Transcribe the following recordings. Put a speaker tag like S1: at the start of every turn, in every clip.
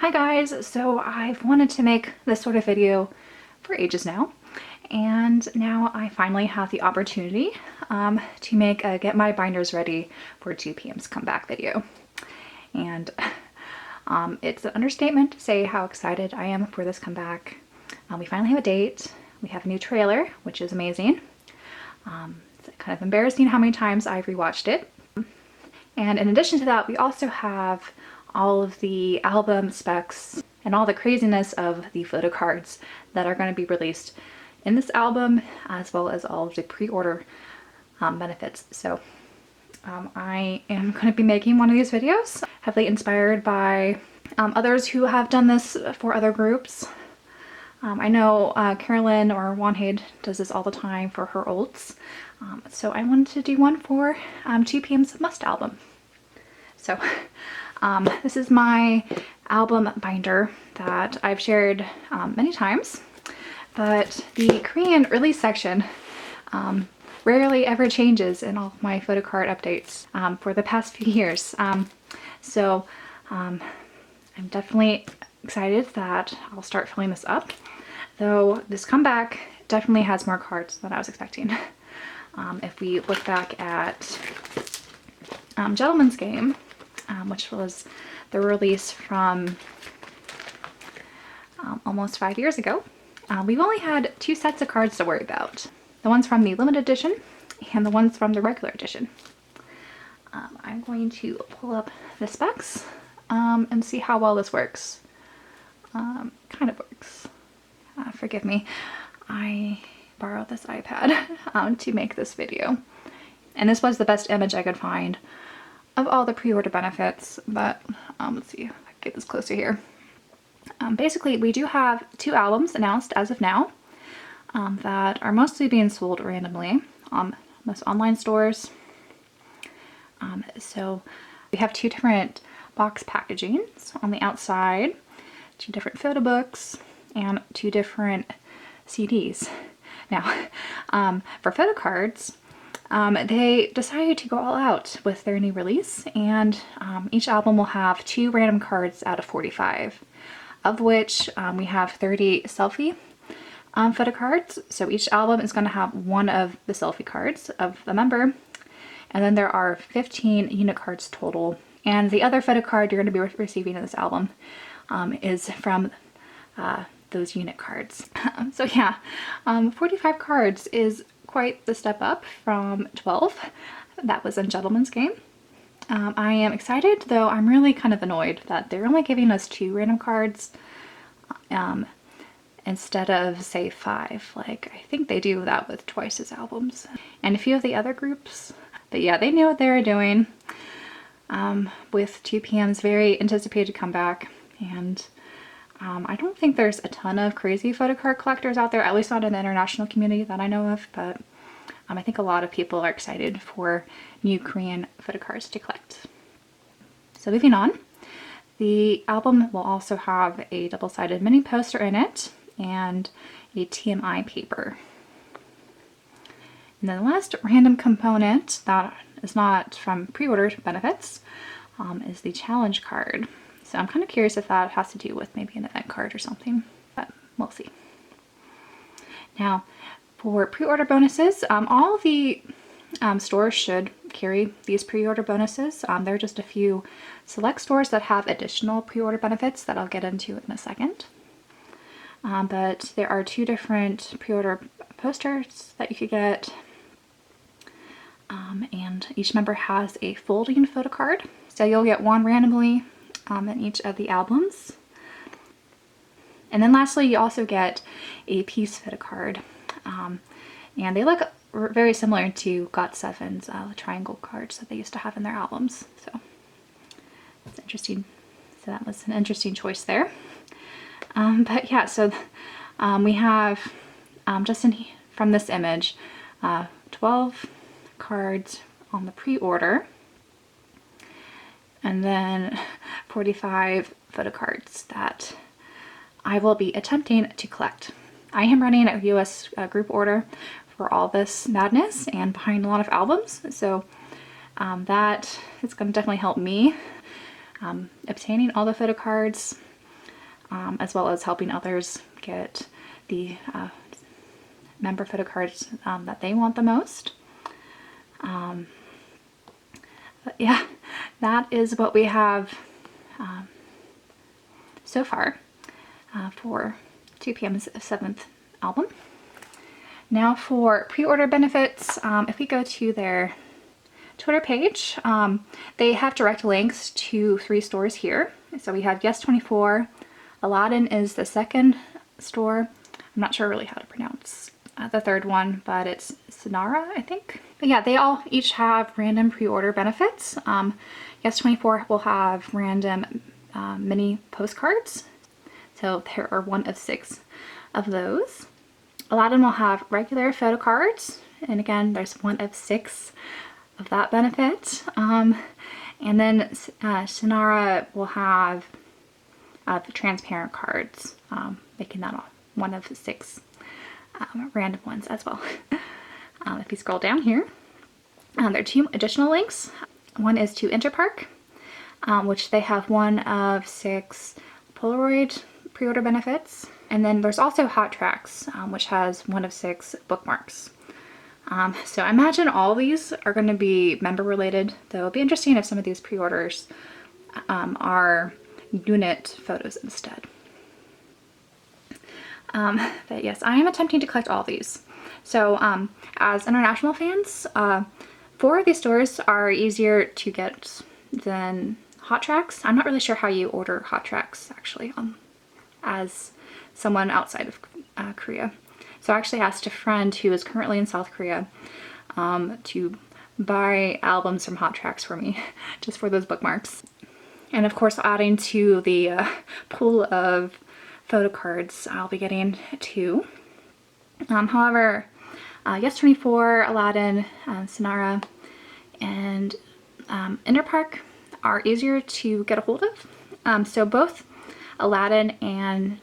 S1: Hi guys, so I've wanted to make this sort of video for ages now, and now I finally have the opportunity to make a get my binders ready for 2PM's comeback video. And it's an understatement to say how excited I am for this comeback. We finally have a date, we have a new trailer, which is amazing. It's kind of embarrassing how many times I've rewatched it. And in addition to that, we also have all of the album specs and all the craziness of the photo cards that are going to be released in this album, as well as all of the pre-order benefits. So I am going to be making one of these videos, heavily inspired by others who have done this for other groups. I know Carolyn or Wanhade does this all the time for her olds. So I wanted to do one for 2PM's Must album. So this is my album binder that I've shared many times, but the Korean release section rarely ever changes in all of my photo card updates for the past few years. So I'm definitely excited that I'll start filling this up, though this comeback definitely has more cards than I was expecting. If we look back at Gentleman's Game, which was the release from almost 5 years ago, we've only had 2 sets of cards to worry about. The ones from the limited edition and the ones from the regular edition. I'm going to pull up the specs and see how well this works. Kind of works. Forgive me. I borrowed this iPad to make this video. And this was the best image I could find of all the pre-order benefits, but let's see if I can get this closer here. Basically, we do have 2 albums announced as of now that are mostly being sold randomly on most online stores. So we have 2 different box packagings on the outside, 2 different photo books, and 2 different CDs. Now, for photo cards, they decided to go all out with their new release, and each album will have 2 random cards out of 45, of which we have 30 selfie photo cards. So each album is going to have one of the selfie cards of the member, and then there are 15 unit cards total. And the other photo card you're going to be receiving in this album is from those unit cards. So yeah, 45 cards is quite the step up from 12 that was in Gentleman's Game. I am excited, though I'm really kind of annoyed that they're only giving us 2 random cards instead of, say, 5. Like, I think they do that with Twice's albums and a few of the other groups. But yeah, they knew what they were doing with 2PM's very anticipated comeback. And I don't think there's a ton of crazy photo card collectors out there, at least not in the international community that I know of, but I think a lot of people are excited for new Korean photo cards to collect. So moving on, the album will also have a double-sided mini poster in it and a TMI paper. And then the last random component that is not from pre-order benefits is the challenge card. So I'm kind of curious if that has to do with maybe an event card or something, but we'll see. Now, for pre-order bonuses, all the stores should carry these pre-order bonuses. There are just a few select stores that have additional pre-order benefits that I'll get into in a second. But there are 2 different pre-order posters that you could get. And each member has a folding photo card. So you'll get 1 randomly in each of the albums. And then lastly, you also get a piece photo card. And they look very similar to GOT7's triangle cards that they used to have in their albums. So it's interesting. So that was an interesting choice there. But yeah, so we have just from this image, 12 cards on the pre-order, and then 45 photo cards that I will be attempting to collect. I am running a US group order for all this madness and behind a lot of albums, so that is going to definitely help me obtaining all the photo cards. as well as helping others get the member photo cards that they want the most. But yeah, that is what we have so far for 2PM's 7th album. Now for pre-order benefits, if we go to their Twitter page, they have direct links to 3 stores here. So we have Yes24, Aladdin is the second store. I'm not sure really how to pronounce the third one, but it's Synnara, I think. But yeah, they all each have random pre-order benefits. Yes24 will have random mini postcards. So there are 1 of 6 of those. Aladdin will have regular photo cards, and again, there's 1 of 6 of that benefit. And then Synnara will have the transparent cards, making that 1 of 6 random ones as well. If you scroll down here, there are 2 additional links. One is to Interpark, which they have 1 of 6 Polaroid pre-order benefits. And then there's also Hottracks, which has 1 of 6 bookmarks. So I imagine all these are going to be member related, though it'll be interesting if some of these pre-orders are unit photos instead. But yes, I am attempting to collect all these. So as international fans, 4 of these stores are easier to get than Hottracks. I'm not really sure how you order Hottracks actually as someone outside of Korea. So I actually asked a friend who is currently in South Korea to buy albums from Hottracks for me, just for those bookmarks. And of course, adding to the pool of photo cards, I'll be getting 2. However, Yes24, Aladdin, Synnara, and Interpark are easier to get a hold of. So both Aladdin and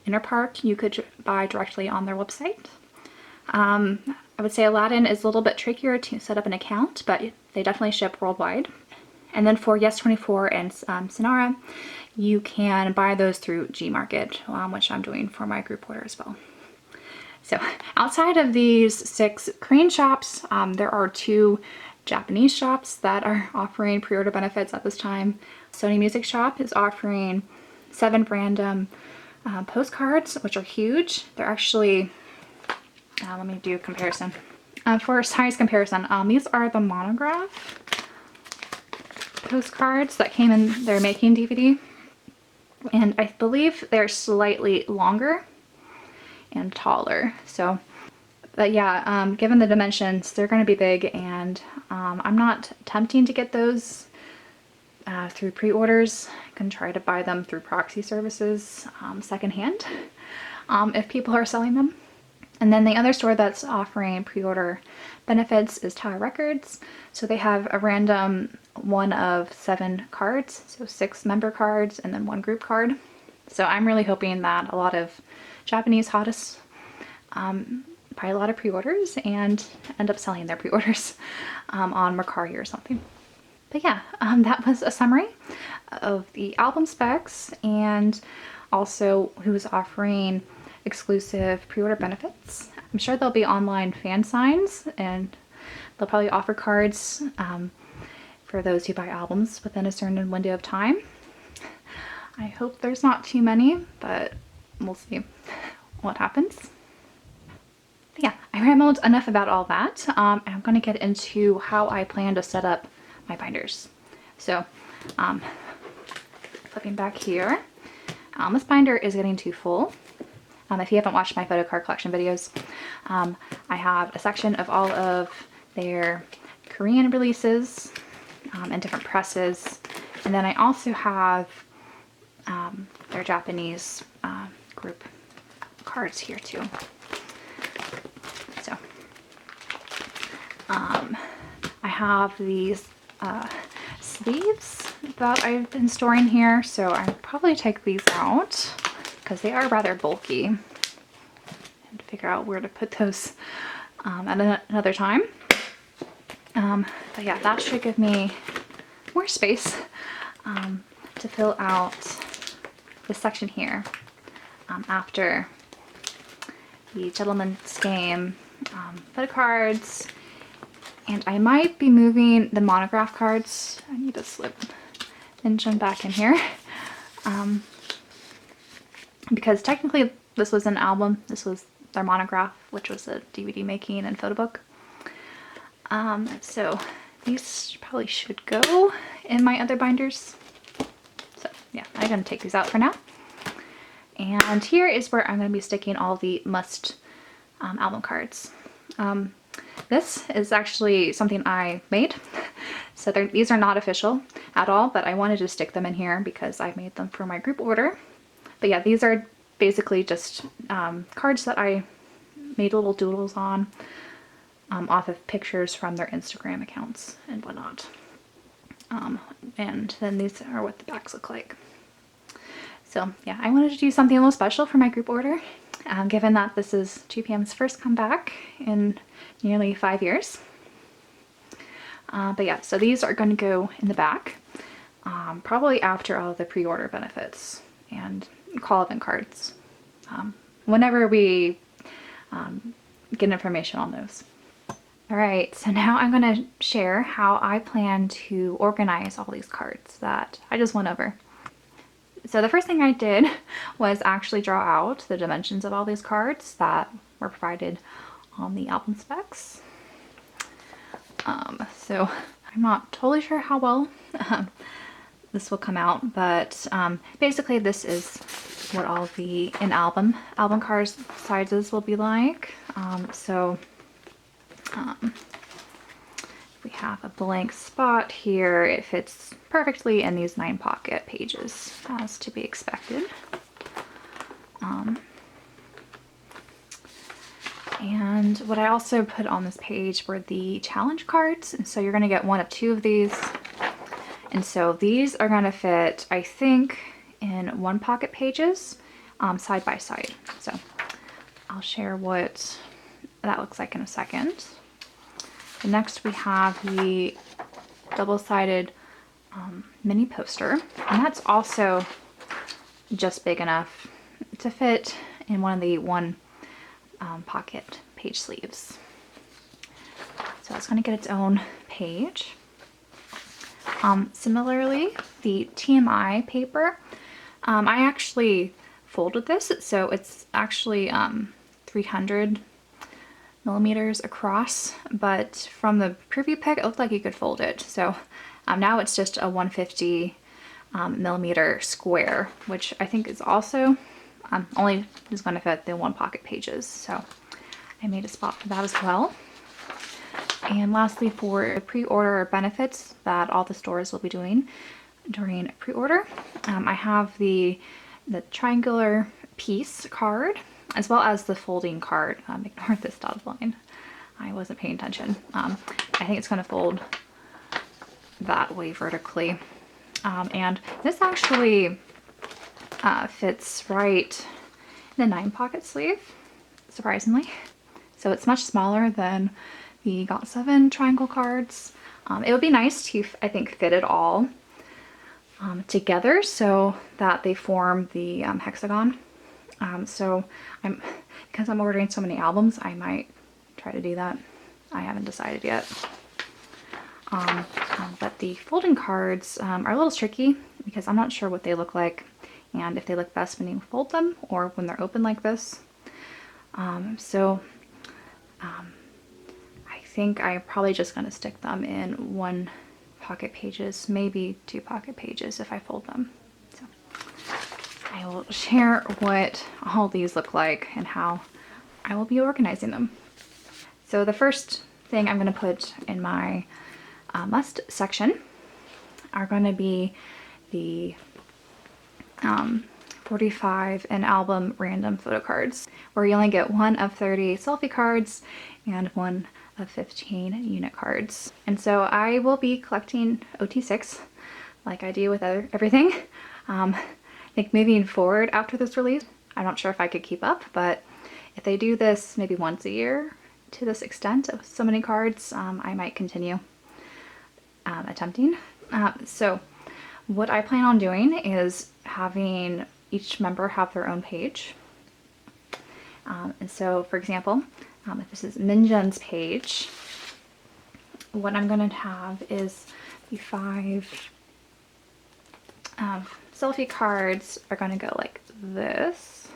S1: Interpark you could buy directly on their website. I would say Aladdin is a little bit trickier to set up an account, but they definitely ship worldwide. And then for Yes24 and Synnara, you can buy those through Gmarket, which I'm doing for my group order as well. So outside of these 6 Korean shops, there are 2 Japanese shops that are offering pre-order benefits at this time. Sony Music Shop is offering 7 random postcards, which are huge. They're actually, let me do a comparison. For size comparison, these are the monograph postcards that came in their making DVD. And I believe they're slightly longer and taller. So, but yeah, given the dimensions, they're going to be big, and I'm not attempting to get those through pre-orders. I can try to buy them through proxy services secondhand if people are selling them. And then the other store that's offering pre-order benefits is Tower Records. So they have a random 1 of 7 cards, so 6 member cards and then 1 group card. So I'm really hoping that a lot of Japanese hottest buy a lot of pre-orders and end up selling their pre-orders on Mercari or something. But yeah, that was a summary of the album specs and also who's offering exclusive pre-order benefits. I'm sure there'll be online fan signs, and they'll probably offer cards for those who buy albums within a certain window of time. I hope there's not too many, but we'll see what happens. But yeah, I rambled enough about all that. And I'm going to get into how I plan to set up my binders. So flipping back here, this binder is getting too full. If you haven't watched my photo card collection videos, I have a section of all of their Korean releases and different presses. And then I also have their Japanese group cards here too. So I have these sleeves that I've been storing here, so I'll probably take these out because they are rather bulky, and figure out where to put those at another time. But yeah, that should give me more space to fill out this section here after the Gentleman's Game photo cards, and I might be moving the monograph cards. I need to slip inch them back in here because technically this was an album. This was their monograph, which was a DVD making and photo book. So these probably should go in my other binders. So yeah, I'm gonna take these out for now. And here is where I'm gonna be sticking all the must album cards. This is actually something I made. So these are not official at all, but I wanted to stick them in here because I made them for my group order. But yeah, these are basically just cards that I made little doodles on off of pictures from their Instagram accounts and whatnot. And then these are what the backs look like. So yeah, I wanted to do something a little special for my group order, given that this is 2PM's first comeback in nearly 5 years. But yeah, so these are going to go in the back, probably after all of the pre-order benefits and call event cards, whenever we get information on those. All right, so now I'm going to share how I plan to organize all these cards that I just went over. So the first thing I did was actually draw out the dimensions of all these cards that were provided on the album specs. So I'm not totally sure how well this will come out, but basically this is what all the album card sizes will be like. We have a blank spot here. It fits perfectly in these 9 pocket pages, as to be expected. And what I also put on this page were the challenge cards. And so you're going to get one of 2 of these. And so these are going to fit, I think, in 1 pocket pages, side by side. So I'll share what that looks like in a second. And next we have the double-sided mini poster, and that's also just big enough to fit in one of the 1 pocket page sleeves. So it's going to get its own page. Similarly, the TMI paper, I actually folded this, so it's actually 300 millimeters across, but from the preview pic it looked like you could fold it. So now it's just a 150 millimeter square, which I think is also only is going to fit the 1 pocket pages. So I made a spot for that as well. And lastly, for the pre-order benefits that all the stores will be doing during pre-order, I have the triangular piece card, as well as the folding card. Ignore this dotted line. I wasn't paying attention. I think it's going to fold that way vertically. And this actually fits right in the 9 pocket sleeve, surprisingly. So it's much smaller than the GOT7 triangle cards. It would be nice to, I think, fit it all together so that they form the hexagon. So because I'm ordering so many albums, I might try to do that. I haven't decided yet. But the folding cards are a little tricky because I'm not sure what they look like and if they look best when you fold them or when they're open like this. I think I'm probably just going to stick them in 1 pocket pages, maybe 2 pocket pages if I fold them. So I will share what all these look like and how I will be organizing them. So the first thing I'm going to put in my must section are going to be the 45 and album random photo cards, where you only get 1 of 30 selfie cards and 1 of 15 unit cards. And so I will be collecting OT6 like I do with everything. I think moving forward after this release, I'm not sure if I could keep up, but if they do this maybe once a year to this extent of so many cards, I might continue attempting. So what I plan on doing is having each member have their own page. And so, for example, if this is Minjun's page, what I'm going to have is the 5 selfie cards are going to go like this,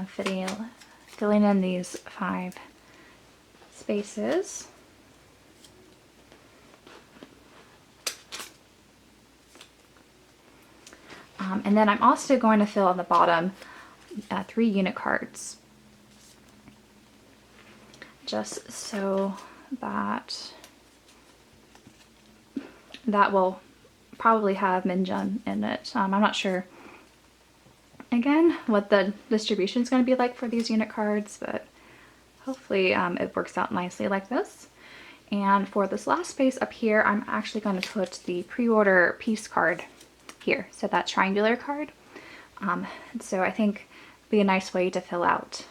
S1: filling in these 5 spaces. And then I'm also going to fill on the bottom 3 unit cards, just so that will probably have Minjun in it. I'm not sure, again, what the distribution is going to be like for these unit cards, but hopefully it works out nicely like this. And for this last space up here, I'm actually going to put the pre-order piece card here, so that triangular card. So I think it'd be a nice way to fill out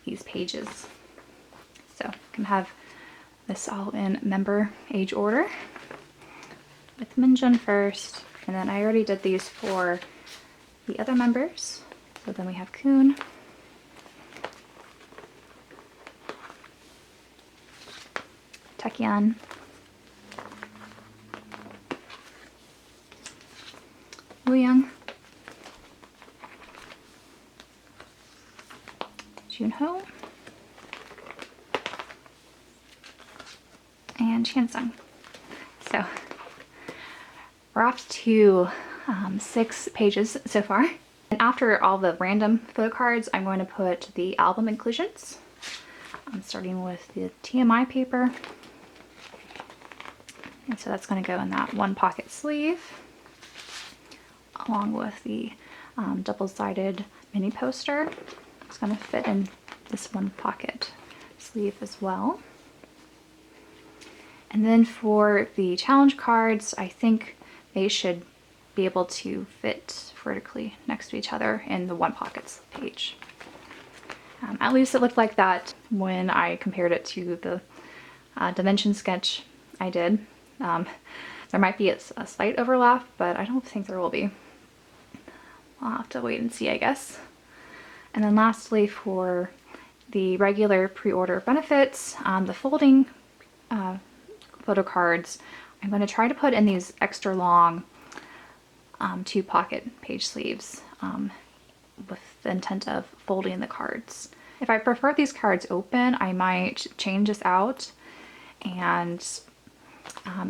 S1: these pages. So you can have this all in member age order with Minjun first, and then I already did these for the other members. So then we have Kun, Taekyeon, Wooyoung, Junho, and Chansung. So we're off to 6 pages so far. And after all the random photo cards, I'm going to put the album inclusions. I'm starting with the TMI paper. And so that's going to go in that 1 pocket sleeve, along with the double-sided mini poster. It's going to fit in this 1 pocket sleeve as well. And then for the challenge cards, I think they should be able to fit vertically next to each other in the 1 pocket page. At least it looked like that when I compared it to the dimension sketch I did. There might be a slight overlap, but I don't think there will be. I'll have to wait and see, I guess. And then lastly, for the regular pre-order benefits, the folding photo cards, I'm going to try to put in these extra long 2 pocket page sleeves with the intent of folding the cards. If I prefer these cards open, I might change this out and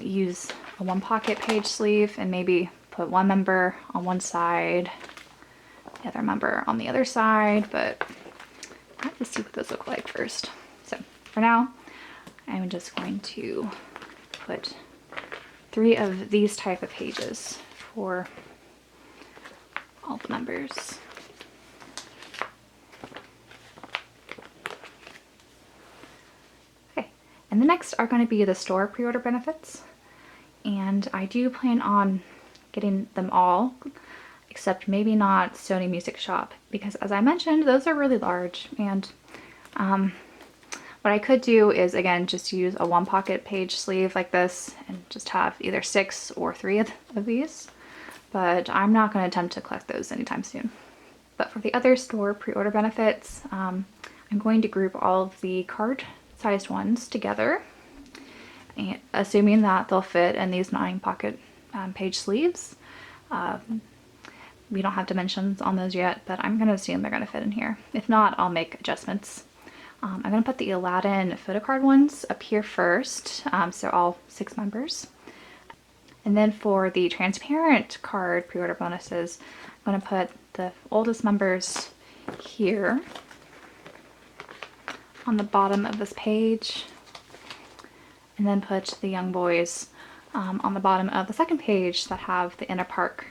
S1: use a 1 pocket page sleeve and maybe put 1 member on one side, the other member on the other side, but I have to see what those look like first. So for now, I'm just going to put 3 of these type of pages for all the members. Okay, and the next are going to be the store pre-order benefits, and I do plan on getting them all, except maybe not Sony Music Shop, because as I mentioned, those are really large, and what I could do is, again, just use a 1 pocket page sleeve like this and just have either 6 or 3 of these, but I'm not going to attempt to collect those anytime soon. But for the other store pre-order benefits, I'm going to group all of the card-sized ones together, and assuming that they'll fit in these 9 pocket page sleeves. We don't have dimensions on those yet, but I'm going to assume they're going to fit in here. If not, I'll make adjustments. I'm going to put the Aladdin photo card ones up here first, so all 6 members. And then for the transparent card pre-order bonuses, I'm going to put the oldest members here on the bottom of this page, and then put the young boys on the bottom of the second page that have the Inner Park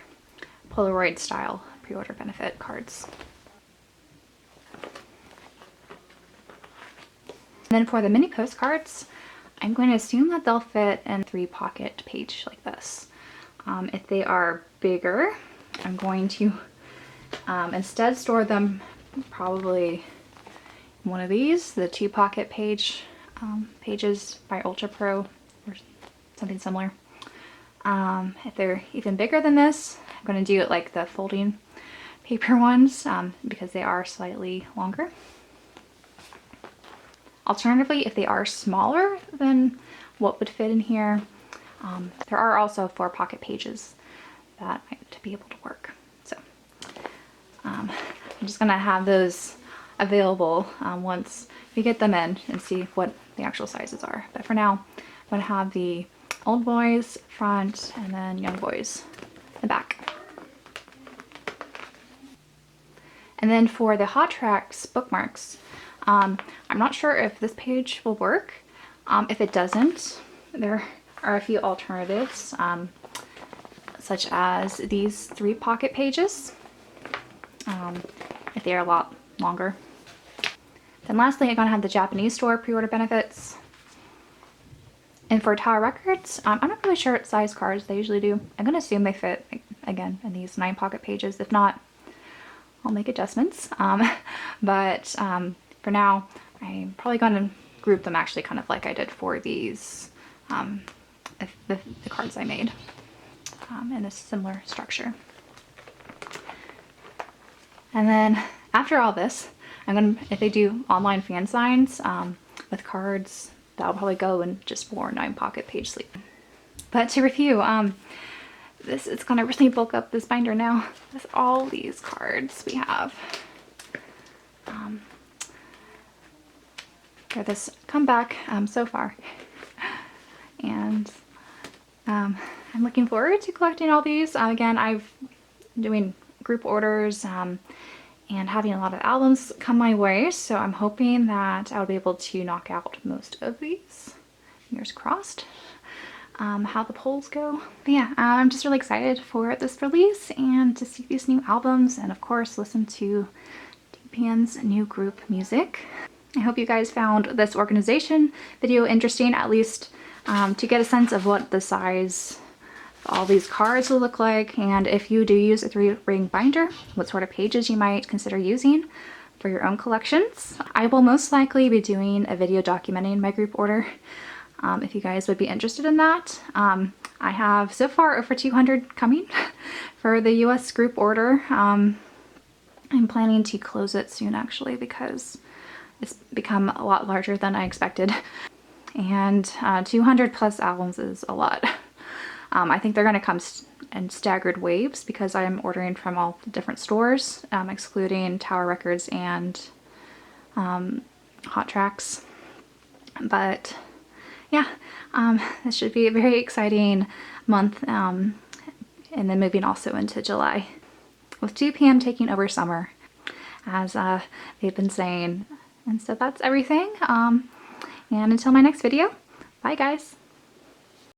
S1: Polaroid style pre-order benefit cards. And then for the mini postcards, I'm going to assume that they'll fit in 3 pocket page like this. If they are bigger, I'm going to instead store them probably in one of these, the 2 pocket page pages by Ultra Pro or something similar. If they're even bigger than this, I'm going to do it like the folding paper ones because they are slightly longer. Alternatively, if they are smaller than what would fit in here, there are also 4 pocket pages that to be able to work. So I'm just gonna have those available once we get them in and see what the actual sizes are. But for now, I'm gonna have the old boys front and then young boys the back. And then for the Hottracks bookmarks, I'm not sure if this page will work. If it doesn't, there are a few alternatives, such as these 3 pocket pages, if they are a lot longer. Then lastly, I'm gonna have the Japanese store pre-order benefits. And for Tower Records, I'm not really sure what size cards they usually do. I'm gonna assume they fit, again, in these 9 pocket pages. If not, I'll make adjustments. But for now, I'm probably gonna group them actually kind of like I did for these, the cards I made in a similar structure. And then after all this, I'm gonna, if they do online fan signs with cards, that'll probably go in just more 9 pocket page sleeve. But to review, it's gonna really bulk up this binder now with all these cards we have. For this comeback so far. And I'm looking forward to collecting all these. Again, I've doing group orders and having a lot of albums come my way, so I'm hoping that I'll be able to knock out most of these. Fingers crossed. How the polls go. But yeah, I'm just really excited for this release and to see these new albums and of course listen to 2PM's new group music. I hope you guys found this organization video interesting, at least to get a sense of what the size of all these cards will look like, and if you do use a 3-ring binder, what sort of pages you might consider using for your own collections. I will most likely be doing a video documenting my group order if you guys would be interested in that. I have so far over 200 coming for the US group order. I'm planning to close it soon actually because it's become a lot larger than I expected. And 200 plus albums is a lot. I think they're going to come in staggered waves because I'm ordering from all the different stores, excluding Tower Records and Hottracks. But yeah, this should be a very exciting month, and then moving also into July with 2PM taking over summer, as they've been saying. And so that's everything. And until my next video, bye guys.